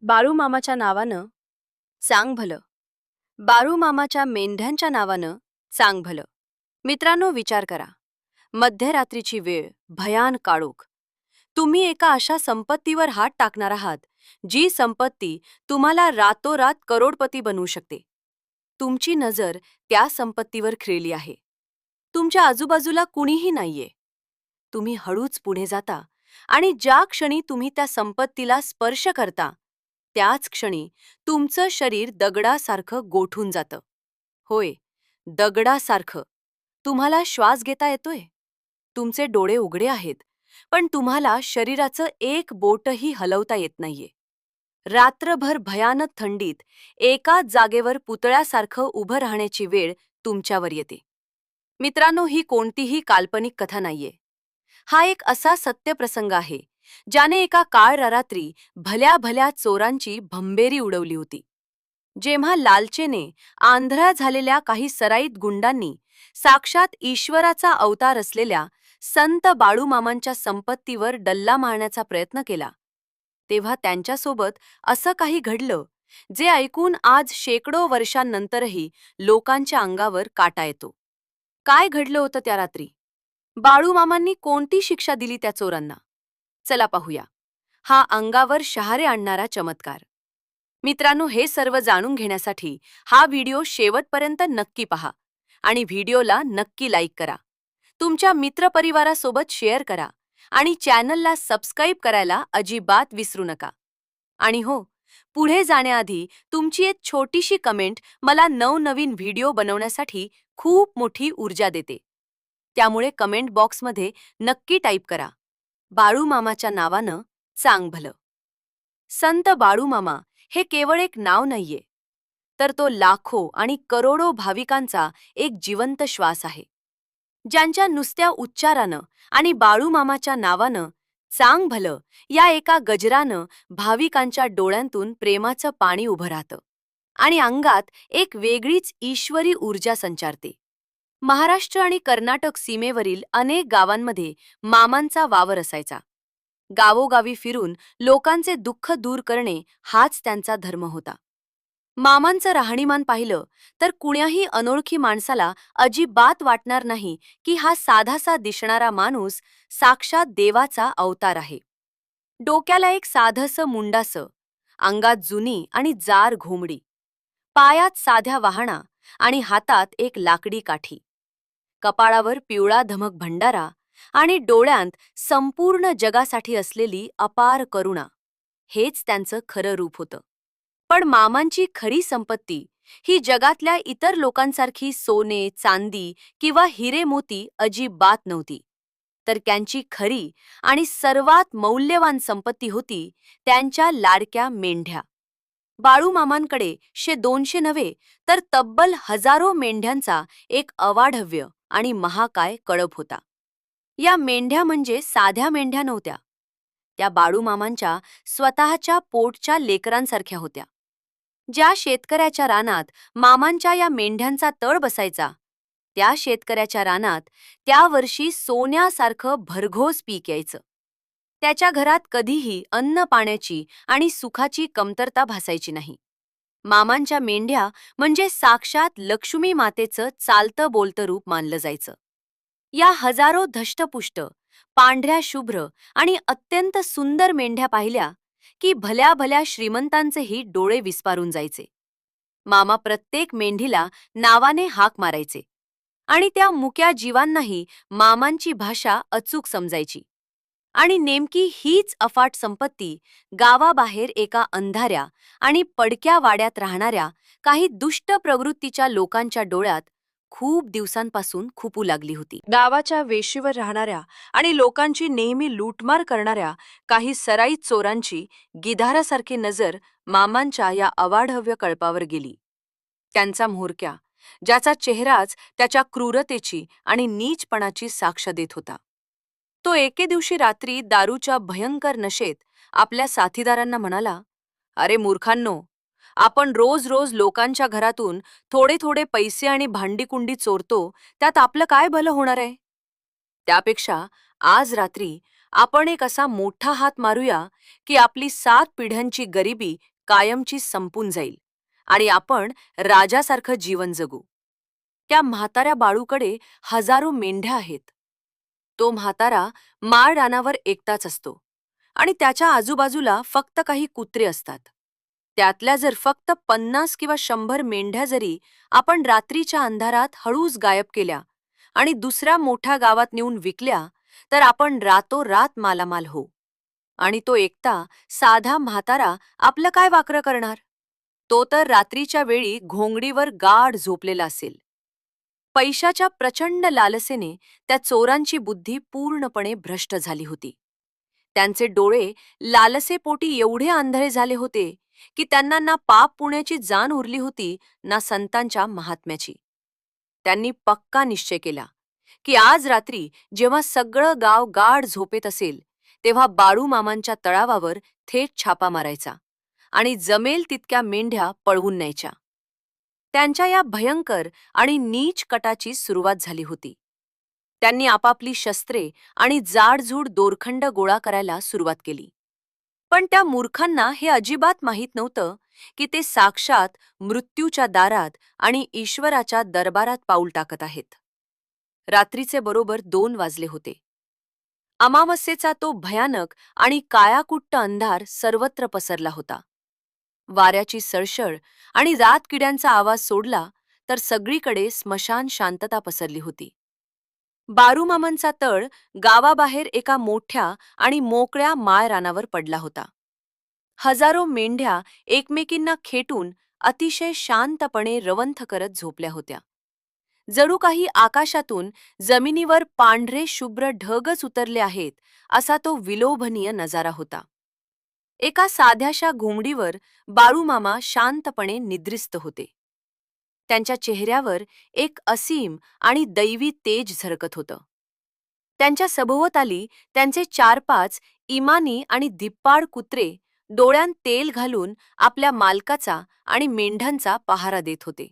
बाळूमामाच्या नावानं चांग भलं. बाळूमामाच्या मेंढ्यांच्या नावानं चांग भलं. मित्रांनो, विचार करा. मध्यरात्रीची वेळ, भयान काळोख. तुम्ही एका अशा संपत्तीवर हात टाकणार आहात जी संपत्ती तुम्हाला रातोरात करोडपती बनवू शकते. तुमची नजर त्या संपत्तीवर खिळली आहे. तुमच्या आजूबाजूला कुणीही नाहीये. तुम्ही हळूच पुढे जाता आणि ज्या क्षणी तुम्ही त्या संपत्तीला स्पर्श करता त्याच क्षणी तुमचं शरीर दगडासारखं गोठून जातं. होय, दगडासारखं. तुम्हाला श्वास घेता येतोय. तुमचे डोळे उघडे आहेत, पण तुम्हाला शरीराचं एक बोटही हलवता येत नाहीये. रात्रभर भयानक थंडीत एकाच जागेवर पुतळ्यासारखं उभं राहण्याची वेळ तुमच्यावर येते. मित्रांनो, ही कोणतीही काल्पनिक कथा नाहीये. हा एक असा सत्यप्रसंग आहे ज्याने एका काळरात्री भल्या भल्या चोरांची भंबेरी उडवली होती. जेव्हा लालचेने आंधळ्या झालेल्या काही सराईत गुंडांनी साक्षात ईश्वराचा अवतार असलेल्या संत बाळूमामांच्या संपत्तीवर डल्ला मारण्याचा प्रयत्न केला, तेव्हा त्यांच्यासोबत असं काही घडलं जे ऐकून आज शेकडो वर्षांनंतरही लोकांच्या अंगावर काटा येतो. काय घडलं होतं त्या रात्री? बाळूमामांनी कोणती शिक्षा दिली त्या चोरांना? चला पाहूया हा अंगावर शहारे आणणारा चमत्कार. मित्रांनो, हे सर्व जाणून घेण्यासाठी हा व्हिडिओ शेवटपर्यंत नक्की पहा आणि व्हिडिओला नक्की लाईक करा. तुमच्या मित्रपरिवारासोबत शेअर करा आणि चॅनलला सबस्क्राईब करायला अजिबात विसरू नका. आणि हो, पुढे जाण्याआधी तुमची एक छोटीशी कमेंट मला नवनवीन व्हिडिओ बनवण्यासाठी खूप मोठी ऊर्जा देते. त्यामुळे कमेंट बॉक्समध्ये नक्की टाईप करा, बाळूमामाच्या नावानं चांग भलं. संत बाळूमामा हे केवळ एक नाव नाहीये, तर तो लाखो आणि करोडो भाविकांचा एक जिवंत श्वास आहे. ज्यांच्या नुसत्या उच्चारानं आणि बाळूमामाच्या नावानं चांग भलं या एका गजरानं भाविकांच्या डोळ्यांतून प्रेमाचं पाणी उभं राहतं आणि अंगात एक वेगळीच ईश्वरी ऊर्जा संचारते. महाराष्ट्र आणि कर्नाटक सीमेवरील अनेक गावांमध्ये मामांचा वावर असायचा. गावोगावी फिरून लोकांचे दुःख दूर करणे हाच त्यांचा धर्म होता. मामांचं राहणीमान पाहिलं तर कुण्याही अनोळखी माणसाला अजिबात वाटणार नाही की हा साधासा दिसणारा माणूस साक्षात देवाचा अवतार आहे. डोक्याला एक साधंसं मुंडासं, अंगात जुनी आणि जार घोंगडी, पायात साध्या वाहणा आणि हातात एक लाकडी काठी, कपाळावर पिवळा धमक भंडारा आणि डोळ्यांत संपूर्ण जगासाठी असलेली अपार करुणा, हेच त्यांचं खरं रूप होतं. पण मामांची खरी संपत्ती ही जगातल्या इतर लोकांसारखी सोने, चांदी किंवा हिरे मोती अजिबात नव्हती. तर त्यांची खरी आणि सर्वात मौल्यवान संपत्ती होती त्यांच्या लाडक्या मेंढ्या. बाळूमामांकडे 100-200 नव्हे तर तब्बल हजारो मेंढ्यांचा एक अवाढव्य आणि महाकाय कळप होता. या मेंढ्या म्हणजे साध्या मेंढ्या नव्हत्या. त्या बाळूमामांच्या स्वतःच्या पोटच्या लेकरांसारख्या होत्या. ज्या शेतकऱ्याच्या रानात मामांच्या या मेंढ्यांचा तळ बसायचा, त्या शेतकऱ्याच्या रानात त्या वर्षी सोन्यासारखं भरघोस पीक यायचं. त्याच्या घरात कधीही अन्न पाण्याची आणि सुखाची कमतरता भासायची नाही. मामांच्या मेंढ्या म्हणजे साक्षात लक्ष्मी मातेचं चालतं बोलतं रूप मानलं जायचं. या हजारो धष्टपुष्ट, पांढऱ्या शुभ्र आणि अत्यंत सुंदर मेंढ्या पाहिल्या की भल्या भल्या श्रीमंतांचेही डोळे विस्पारून जायचे. मामा प्रत्येक मेंढीला नावाने हाक मारायचे आणि त्या मुक्या जीवांनाही मामांची भाषा अचूक समजायची. आणि नेमकी हीच अफाट संपत्ती गावाबाहेर एका अंधाऱ्या आणि पडक्या वाड्यात राहणाऱ्या काही दुष्ट प्रवृत्तीच्या लोकांच्या डोळ्यात खूप दिवसांपासून खुपू लागली होती. गावाच्या वेशीवर राहणाऱ्या आणि लोकांची नेहमी लूटमार करणाऱ्या काही सराईत चोरांची गिधारासारखी नजर मामांच्या या अवाढव्य कळपावर गेली. त्यांचा म्होरक्या, ज्याचा चेहराच त्याच्या क्रूरतेची आणि नीचपणाची साक्ष देत होता, तो एके दिवशी रात्री दारूच्या भयंकर नशेत आपल्या साथीदारांना म्हणाला, "अरे मूर्खांनो, आपण रोज रोज लोकांच्या घरातून थोडे थोडे पैसे आणि भांडीकुंडी चोरतो, त्यात आपलं काय भलं होणार आहे? त्यापेक्षा आज रात्री आपण एक असा मोठा हात मारूया की आपली 7 पिढ्यांची गरिबी कायमची संपून जाईल आणि आपण राजासारखं जीवन जगू. त्या म्हाताऱ्या बाळूकडे हजारो मेंढ्या आहेत. तो म्हातारा माळ रानावर एकटाच असतो आणि त्याच्या आजूबाजूला फक्त काही कुत्रे असतात. त्यातल्या जर फक्त 50 किंवा 100 मेंढ्या जरी आपण रात्रीच्या अंधारात हळूच गायब केल्या आणि दुसऱ्या मोठ्या गावात नेऊन विकल्या, तर आपण रातोरात मालामाल होऊ. आणि तो एकटा साधा म्हातारा आपलं काय वाकरं करणार? तो तर रात्रीच्या वेळी घोंगडीवर गाढ झोपलेला असेल. पैशाच्या प्रचंड लालसेने त्या चोरांची बुद्धी पूर्णपणे भ्रष्ट झाली होती. त्यांचे डोळे लालसेपोटी एवढे आंधळे झाले होते की त्यांना ना पाप पुण्याची जाण उरली होती, ना संतांच्या महात्म्याची. त्यांनी पक्का निश्चय केला की आज रात्री जेव्हा सगळं गाव गाढ झोपेत असेल, तेव्हा बाळूमामांच्या तळावावर थेट छापा मारायचा आणि जमेल तितक्या मेंढ्या पळवून न्यायच्या. त्यांच्या या भयंकर आणि नीच कटाची सुरुवात झाली होती. त्यांनी आपापली शस्त्रे आणि जाडजूड दोरखंड गोळा करायला सुरुवात केली. पण त्या मूर्खांना हे अजिबात माहीत नव्हतं की ते साक्षात मृत्यूच्या दारात आणि ईश्वराच्या दरबारात पाऊल टाकत आहेत. रात्रीचे बरोबर 2 वाजले होते. अमावस्येचा तो भयानक आणि काळाकुट्ट अंधार सर्वत्र पसरला होता. वाऱ्याची सळसळ आणि रातकिड्यांचा आवाज सोडला तर सगळीकडे स्मशान शांतता पसरली होती. बारूमामांचा तळ गावाबाहेर एका मोठ्या आणि मोकळ्या माळ रानावर पडला होता. हजारो मेंढ्या एकमेकींना खेटून अतिशय शांतपणे रवंथ करत झोपल्या होत्या. जणू काही आकाशातून जमिनीवर पांढरे शुभ्र ढगच उतरले आहेत असा तो विलोभनीय नजारा होता. एका साध्याशा घोंगडीवर बाळूमामा शांतपणे निद्रिस्त होते. त्यांच्या चेहऱ्यावर एक असीम आणि दैवी तेज झळकत होतं. त्यांच्या सभोवताली त्यांचे 4-5 इमानी आणि धिप्पाड कुत्रे डोळ्यांत तेल घालून आपल्या मालकाचा आणि मेंढ्यांचा पहारा देत होते.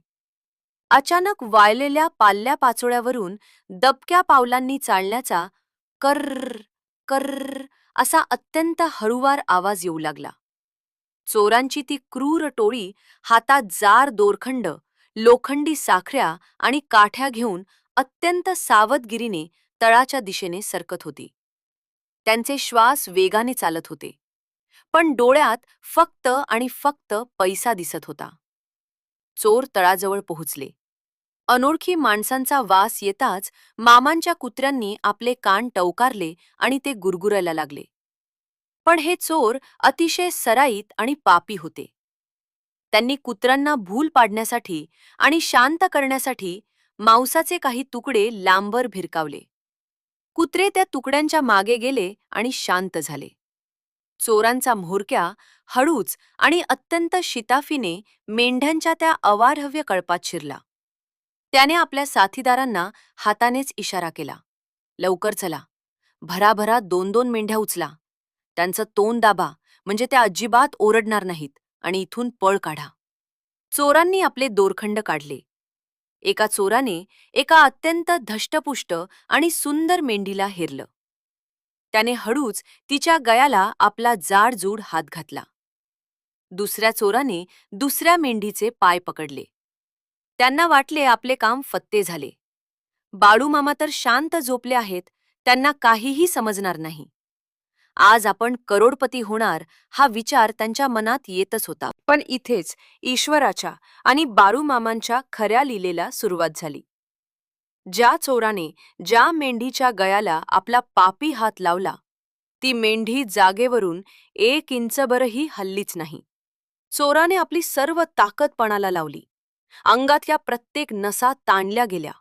अचानक वाळलेल्या पाल्या पाचोळ्यावरून दबक्या पावलांनी चालण्याचा कर्र कर्र असा अत्यंत हळूवार आवाज येऊ लागला. चोरांची ती क्रूर टोळी हातात जार दोरखंड, लोखंडी साखळ्या आणि काठ्या घेऊन अत्यंत सावधगिरीने तळाच्या दिशेने सरकत होती. त्यांचे श्वास वेगाने चालत होते, पण डोळ्यात फक्त आणि फक्त पैसा दिसत होता. चोर तळाजवळ पोहोचले. अनोळखी माणसांचा वास येताच मामांच्या कुत्र्यांनी आपले कान टवकारले आणि ते गुरगुरायला लागले. पण हे चोर अतिशय सराईत आणि पापी होते. त्यांनी कुत्र्यांना भूल पाडण्यासाठी आणि शांत करण्यासाठी मांसाचे काही तुकडे लांबवर भिरकावले. कुत्रे त्या तुकड्यांच्या मागे गेले आणि शांत झाले. चोरांचा म्होरक्या हळूच आणि अत्यंत शिताफीने मेंढ्यांच्या त्या अवाढव्य कळपात शिरला. त्याने आपल्या साथीदारांना हातानेच इशारा केला, लवकर चला, भराभरा 2-2 मेंढ्या उचला, त्यांचं तोंड दाबा म्हणजे त्या अजिबात ओरडणार नाहीत आणि इथून पळ काढा. चोरांनी आपले दोरखंड काढले. एका चोराने एका अत्यंत धष्टपुष्ट आणि सुंदर मेंढीला हेरलं. त्याने हळूच तिच्या गळ्याला आपला जाडजूड हात घातला. दुसऱ्या चोराने दुसऱ्या मेंढीचे पाय पकडले. त्यांना वाटले आपले काम फत्ते झाले. बाळूमामा तर शांत झोपले आहेत, त्यांना काहीही समजणार नाही. आज आपण करोडपती होणार हा विचार त्यांच्या मनात येतच होता. पण इथेच ईश्वराच्या आणि बाळूमामांच्या खऱ्या लीलेला सुरुवात झाली. ज्या चोराने ज्या मेंढीच्या गळ्याला आपला पापी हात लावला, ती मेंढी जागेवरून 1 इंचभरही हललीच नाही. चोराने आपली सर्व ताकद पणाला लावली. अंगातल्या प्रत्येक नसा ताणल्या गेल्या.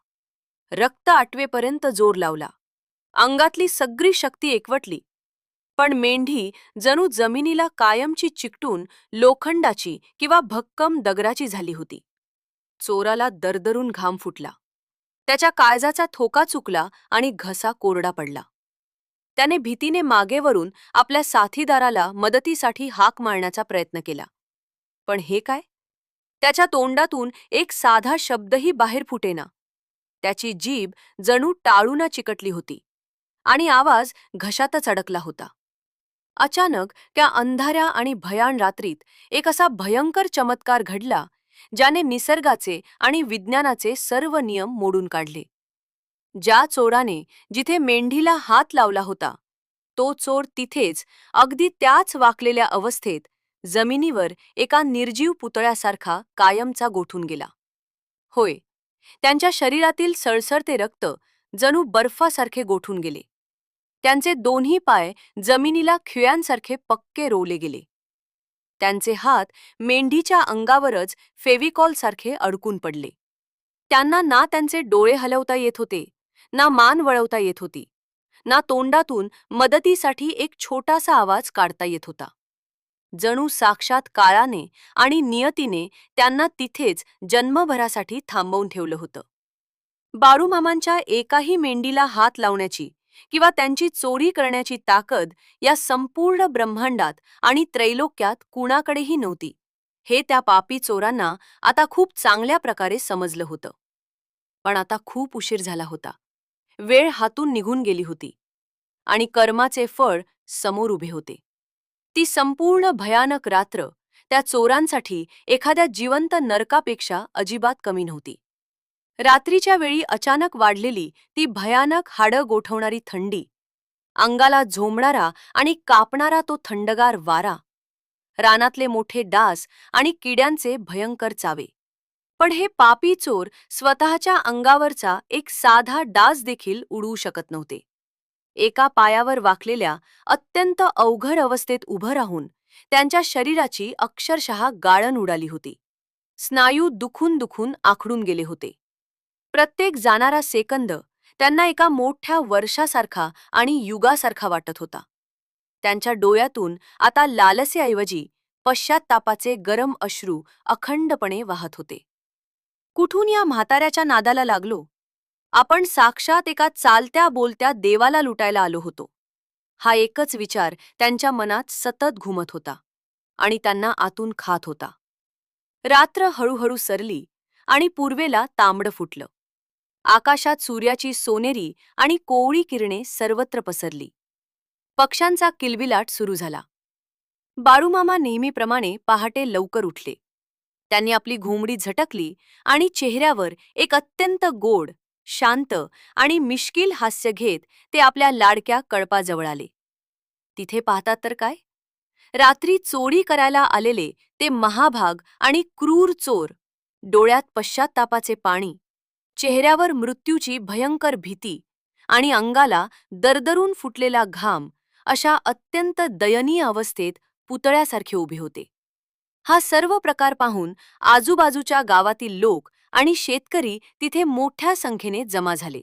रक्त आटवेपर्यंत जोर लावला. अंगातली सगळी शक्ती एकवटली. पण मेंढी जणू जमिनीला कायमची चिकटून लोखंडाची किंवा भक्कम दगडाची झाली होती. चोराला दरदरून घाम फुटला. त्याच्या काळजाचा ठोका चुकला आणि घसा कोरडा पडला. त्याने भीतीने मागे वरून आपल्या साथीदाराला मदतीसाठी हाक मारण्याचा प्रयत्न केला. पण हे काय? त्याच्या तोंडातून एक साधा शब्दही बाहेर फुटेना. त्याची जीभ जणू टाळूना चिकटली होती आणि आवाज घशातच अडकला होता. अचानक त्या अंधाऱ्या आणि भयाण रात्रीत एक असा भयंकर चमत्कार घडला ज्याने निसर्गाचे आणि विज्ञानाचे सर्व नियम मोडून काढले. ज्या चोराने जिथे मेंढीला हात लावला होता, तो चोर तिथेच अगदी त्याच वाकलेल्या अवस्थेत जमिनीवर एका निर्जीव पुतळ्यासारखा कायमचा गोठून गेला. होय, त्यांच्या शरीरातील सळसळते रक्त जणू बर्फासारखे गोठून गेले. त्यांचे दोन्ही पाय जमिनीला खिळ्यांसारखे पक्के रोवले गेले. त्यांचे हात मेंढीच्या अंगावरच फेविकॉलसारखे अडकून पडले. त्यांना ना त्यांचे डोळे हलवता येत होते, ना मान वळवता येत होती, ना तोंडातून मदतीसाठी एक छोटासा आवाज काढता येत होता. जणू साक्षात काळाने आणि नियतीने त्यांना तिथेच जन्मभरासाठी थांबवून ठेवलं होतं. बाळूमामांच्या एकाही मेंढीला हात लावण्याची किंवा त्यांची चोरी करण्याची ताकद या संपूर्ण ब्रह्मांडात आणि त्रैलोक्यात कुणाकडेही नव्हती, हे त्या पापी चोरांना आता खूप चांगल्या प्रकारे समजलं होतं. पण आता खूप उशीर झाला होता. वेळ हातून निघून गेली होती आणि कर्माचे फळ समोर उभे होते. ती संपूर्ण भयानक रात्र त्या चोरांसाठी एखाद्या जिवंत नरकापेक्षा अजिबात कमी नव्हती. रात्रीच्या वेळी अचानक वाढलेली ती भयानक हाडं गोठवणारी थंडी, अंगाला झोंबणारा आणि कापणारा तो थंडगार वारा, रानातले मोठे डास आणि किड्यांचे भयंकर चावे. पण हे पापी चोर स्वतःच्या अंगावरचा एक साधा डास देखील उडवू शकत नव्हते. एका पायावर वाकलेल्या अत्यंत अवघड अवस्थेत उभं राहून त्यांच्या शरीराची अक्षरशः गाळण उडाली होती. स्नायू दुखून दुखून आखडून गेले होते. प्रत्येक जाणारा सेकंद त्यांना एका मोठ्या वर्षासारखा आणि युगासारखा वाटत होता. त्यांच्या डोळ्यातून आता लालसेऐवजी पश्चात्तापाचे गरम अश्रू अखंडपणे वाहत होते. कुठून या म्हाताऱ्याच्या नादाला लागलो? आपण साक्षात एका चालत्या बोलत्या देवाला लुटायला आलो होतो. हा एकच विचार त्यांच्या मनात सतत घुमत होता आणि त्यांना आतून खात होता. रात्र हळूहळू सरली आणि पूर्वेला तांबडं फुटलं. आकाशात सूर्याची सोनेरी आणि कोवळी किरणे सर्वत्र पसरली. पक्ष्यांचा किलबिलाट सुरू झाला. बाळूमामा नेहमीप्रमाणे पहाटे लवकर उठले. त्यांनी आपली घोंगडी झटकली आणि चेहऱ्यावर एक अत्यंत गोड, शांत आणि मिश्किल हास्य घेत ते आपल्या लाडक्या कळपाजवळ आले. तिथे पाहतात तर काय, रात्री चोरी करायला आलेले ते महाभाग आणि क्रूर चोर, डोळ्यात पश्चात्तापाचे पाणी, चेहऱ्यावर मृत्यूची भयंकर भीती आणि अंगाला दरदरून फुटलेला घाम अशा अत्यंत दयनीय अवस्थेत पुतळ्यासारखे उभे होते. हा सर्व प्रकार पाहून आजूबाजूच्या गावातील लोक आणि शेतकरी तिथे मोठ्या संख्येने जमा झाले.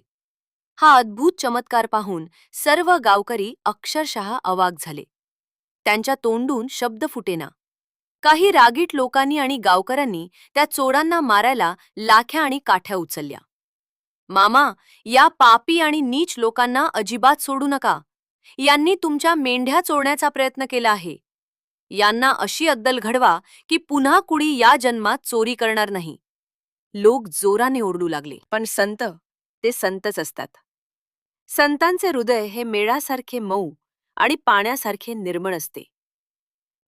हा अद्भुत चमत्कार पाहून सर्व गावकरी अक्षरशः अवाक झाले. त्यांच्या तोंडून शब्द फुटेना. काही रागीट लोकांनी आणि गावकऱ्यांनी त्या चोरांना मारायला लाख्या आणि काठ्या उचलल्या. मामा, या पापी आणि नीच लोकांना अजिबात सोडू नका. यांनी तुमच्या मेंढ्या चोरण्याचा प्रयत्न केला आहे. यांना अशी अद्दल घडवा की पुन्हा कुणी या जन्मात चोरी करणार नाही. लोक जोराने ओरडू लागले. पण संत, ते संतच असतात. संतांचे हृदय हे मेळासारखे मऊ आणि पाण्यासारखे निर्मळ असते.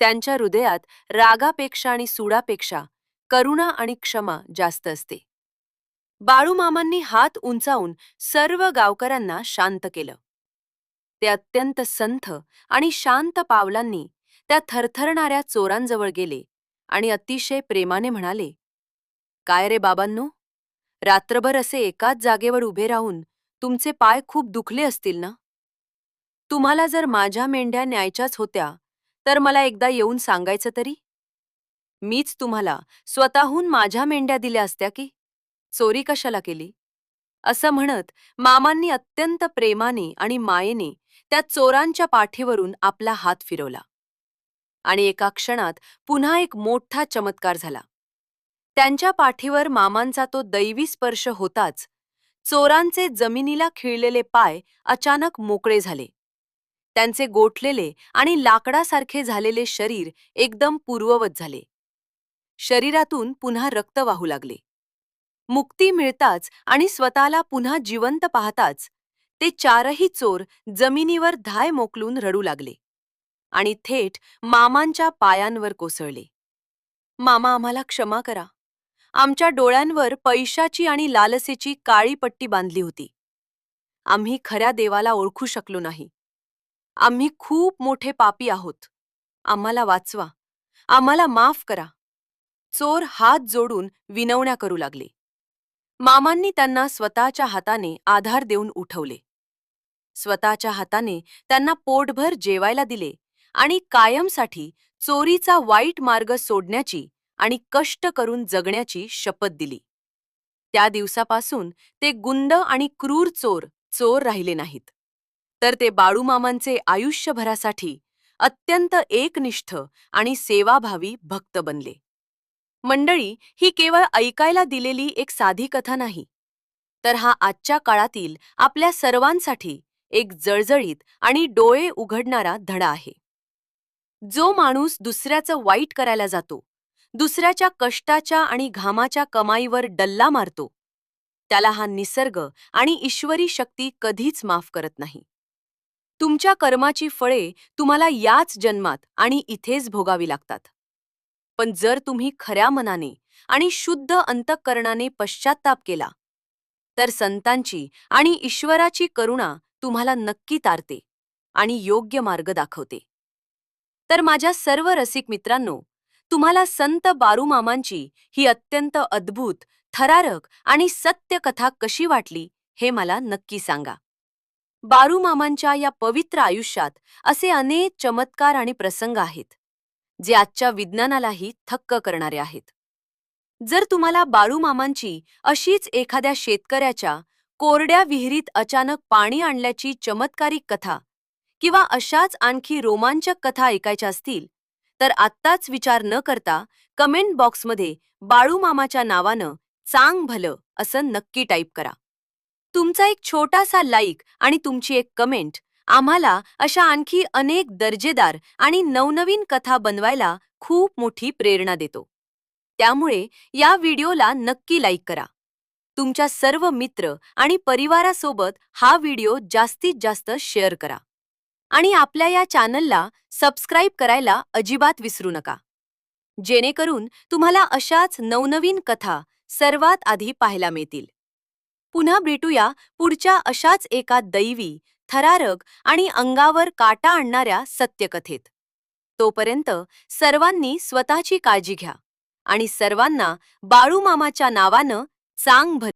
त्यांच्या हृदयात रागापेक्षा आणि सूडापेक्षा करुणा आणि क्षमा जास्त असते. बाळूमामांनी हात उंचावून सर्व गावकऱ्यांना शांत केलं. ते अत्यंत संथ आणि शांत पावलांनी त्या थरथरणाऱ्या चोरांजवळ गेले आणि अतिशय प्रेमाने म्हणाले, काय रे बाबांनो, रात्रभर असे एकाच जागेवर उभे राहून तुमचे पाय खूप दुखले असतील ना? तुम्हाला जर माझ्या मेंढ्या न्यायच्याच होत्या तर मला एकदा येऊन सांगायचं तरी. मीच तुम्हाला स्वतःहून माझ्या मेंढ्या दिल्या असत्या की, चोरी कशाला केली? असं म्हणत मामांनी अत्यंत प्रेमाने आणि मायेने त्या चोरांच्या पाठीवरून आपला हात फिरवला आणि एका क्षणात पुन्हा एक मोठा चमत्कार झाला. त्यांच्या पाठीवर मामांचा तो दैवी स्पर्श होताच चोरांचे जमिनीला खिळलेले पाय अचानक मोकळे झाले. त्यांचे गोठलेले आणि लाकडासारखे झालेले शरीर एकदम पूर्ववत झाले. शरीरातून पुन्हा रक्त वाहू लागले. मुक्ती मिळताच आणि स्वतःला पुन्हा जिवंत पाहताच ते चारही चोर जमिनीवर धाय मोकलून रडू लागले. आणि थेट मामांच्या पायांवर कोसळले. मामा, आम्हाला क्षमा करा. आमच्या डोळ्यांवर पैशाची आणि लालसेची काळी पट्टी बांधली होती. आम्ही खऱ्या देवाला ओळखू शकलो नाही. आम्ही खूप मोठे पापी आहोत. आम्हाला वाचवा. आम्हाला माफ करा. चोर हात जोडून विनवण्या करू लागले. मामांनी त्यांना स्वतःच्या हाताने आधार देऊन उठवले. स्वतःच्या हाताने त्यांना पोटभर जेवायला दिले आणि कायमसाठी चोरीचा वाईट मार्ग सोडण्याची आणि कष्ट करून जगण्याची शपथ दिली. त्या दिवसापासून ते गुंड आणि क्रूर चोर राहिले नाहीत, तर ते बाळूमामांचे आयुष्यभरासाठी अत्यंत एकनिष्ठ आणि सेवाभावी भक्त बनले. मंडळी, ही केवळ ऐकायला दिलेली एक साधी कथा नाही, तर हा आजच्या काळातील आपल्या सर्वांसाठी एक जळजळीत आणि डोळे उघडणारा धडा आहे. जो माणूस दुसऱ्याचं वाईट करायला जातो, दुसऱ्याच्या कष्टाच्या आणि घामाच्या कमाईवर डल्ला मारतो, त्याला हा निसर्ग आणि ईश्वरी शक्ती कधीच माफ करत नाही. तुमच्या कर्माची फळे तुम्हाला याच जन्मात आणि इथेच भोगावी लागतात. पण जर तुम्ही खऱ्या मनाने आणि शुद्ध अंतःकरणाने पश्चात्ताप केला, तर संतांची आणि ईश्वराची करुणा तुम्हाला नक्की तारते आणि योग्य मार्ग दाखवते. तर माझ्या सर्व रसिक मित्रांनो, तुम्हाला संत बाळूमामांची ही अत्यंत अद्भुत, थरारक आणि सत्य कथा कशी वाटली हे मला नक्की सांगा. बाळूमामांच्या या पवित्र आयुष्यात असे अनेक चमत्कार आणि प्रसंग आहेत, जे आजच्या विज्ञानालाही थक्क करणारे आहेत. जर तुम्हाला बाळूमामांची अशीच एखाद्या शेतकऱ्याच्या कोरड्या विहिरीत अचानक पाणी आणल्याची चमत्कारिक कथा किंवा अशाच आणखी रोमांचक कथा ऐकायच्या असतील, तर आत्ताच विचार न करता कमेंट बॉक्समध्ये बाळूमामाच्या नावानं चांग भलं असं नक्की टाईप करा. तुमचा एक छोटासा लाईक आणि तुमची एक कमेंट आम्हाला अशा आणखी अनेक दर्जेदार आणि नवनवीन कथा बनवायला खूप मोठी प्रेरणा देतो. त्यामुळे या व्हिडिओला नक्की लाईक करा. तुमच्या सर्व मित्र आणि परिवारासोबत हा व्हिडिओ जास्तीत जास्त शेअर करा. आणि आपल्या या चॅनलला सबस्क्राईब करायला अजिबात विसरू नका, जेणेकरून तुम्हाला अशाच नवनवीन कथा सर्वात आधी पाहायला मिळतील. पुन्हा भेटूया पुढच्या अशाच एका दैवी, थरारक आणि अंगावर काटा आणणाऱ्या सत्यकथेत. तोपर्यंत सर्वांनी स्वतःची काळजी घ्या आणि सर्वांना बाळूमामाच्या नावानं चांग भलं.